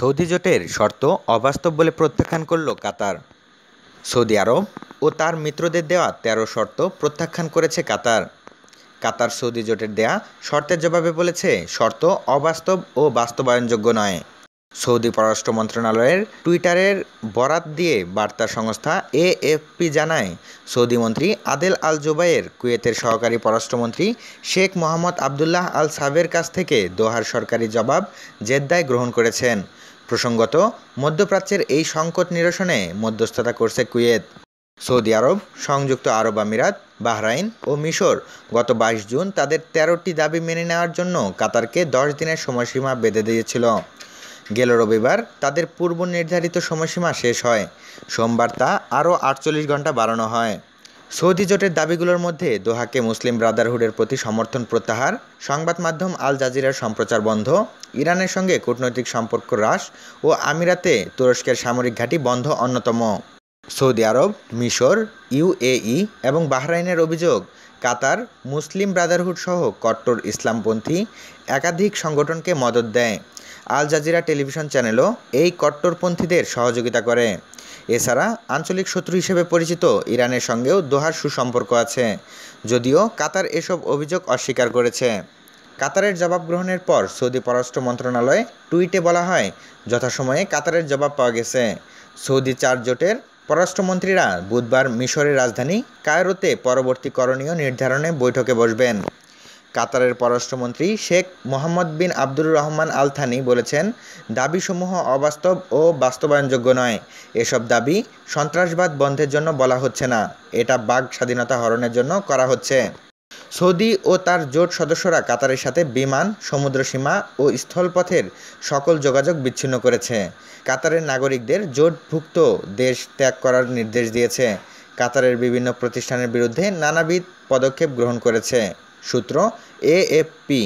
Saudi জোটের শর্ত অবাস্তব বলে প্রত্যাখ্যান করল কাতার। সৌদি আরব ও তার মিত্রদের দেওয়া ১৩ শর্ত প্রত্যাখ্যান করেছে কাতার। কাতার সৌদি জোটের দেয়া শর্তের জবাবে বলেছে, শর্ত অবাস্তব ও বাস্তবায়নযোগ্য নয়। সৌদি পররাষ্ট্র মন্ত্রণালয়ের টুইটারের বরাত দিয়ে বার্তা সংস্থা এএফপি জানায়, সৌদি মন্ত্রী আদেল আল জুবায়ের কুয়েতের সহকারী পররাষ্ট্রমন্ত্রী শেখ মোহাম্মদ আবদুল্লাহ আল সাবের কাছ থেকে দোহার সরকারি জবাব জেদ্দায় গ্রহণ করেছেন। প্রসঙ্গত, মধ্যপ্রাচ্যের এই সংকট নিরসনে মধ্যস্থতা করছে কুয়েত। সৌদি আরব, সংযুক্ত আরব আমিরাত, বাহরাইন ও মিশর গত ২২ জুন তাদের ১৩টি দাবি মেনে নেওয়ার জন্য কাতারকে ১০ দিনের সময়সীমা বেঁধে দিয়েছিল। গেল রবিবার তাদের পূর্ব নির্ধারিত সময়সীমা শেষ হয়। সোমবার তা আরও ৪৮ ঘণ্টা বাড়ানো হয়। সৌদি জোটের দাবিগুলোর মধ্যে দোহাকে মুসলিম ব্রাদারহুডের প্রতি সমর্থন প্রত্যাহার, সংবাদ মাধ্যম আল জাজিরার সম্প্রচার বন্ধ, ইরানের সঙ্গে কূটনৈতিক সম্পর্ক হ্রাস ও আমিরাতে তুরস্কের সামরিক ঘাঁটি বন্ধ অন্যতম। সৌদি আরব, মিশর, ইউএই এবং বাহরাইনের অভিযোগ, কাতার মুসলিম ব্রাদারহুড সহ কট্টর ইসলামপন্থী একাধিক সংগঠনকে মদদ দেয়। আল জাজিরা টেলিভিশন চ্যানেলও এই কট্টরপন্থীদের সহযোগিতা করে। এছাড়া আঞ্চলিক শত্রু হিসেবে পরিচিত ইরানের সঙ্গেও দোহার সুসম্পর্ক আছে, যদিও কাতার এসব অভিযোগ অস্বীকার করেছে। কাতারের জবাব গ্রহণের পর সৌদি পররাষ্ট্র মন্ত্রণালয় টুইটে বলা হয়, যথাসময়ে কাতারের জবাব পাওয়া গেছে। সৌদি ৪ জোটের পররাষ্ট্রমন্ত্রীরা বুধবার মিশরের রাজধানী কায়রোতে পরবর্তী করণীয় নির্ধারণে বৈঠকে বসবেন। কাতারের পররাষ্ট্রমন্ত্রী শেখ মোহাম্মদ বিন আবদুর রহমান আল থানি বলেছেন, দাবিসমূহ অবাস্তব ও বাস্তবায়নযোগ্য নয়। এসব দাবি সন্ত্রাসবাদ বন্ধের জন্য বলা হচ্ছে না, এটা বাক স্বাধীনতা হরণের জন্য করা হচ্ছে। সৌদি ও তার জোট সদস্যরা কাতারের সাথে বিমান, সমুদ্রসীমা ও স্থলপথের সকল যোগাযোগ বিচ্ছিন্ন করেছে। কাতারের নাগরিকদের জোটভুক্ত দেশ ত্যাগ করার নির্দেশ দিয়েছে। কাতারের বিভিন্ন প্রতিষ্ঠানের বিরুদ্ধে নানাবিধ পদক্ষেপ গ্রহণ করেছে। সূত্র এএফপি।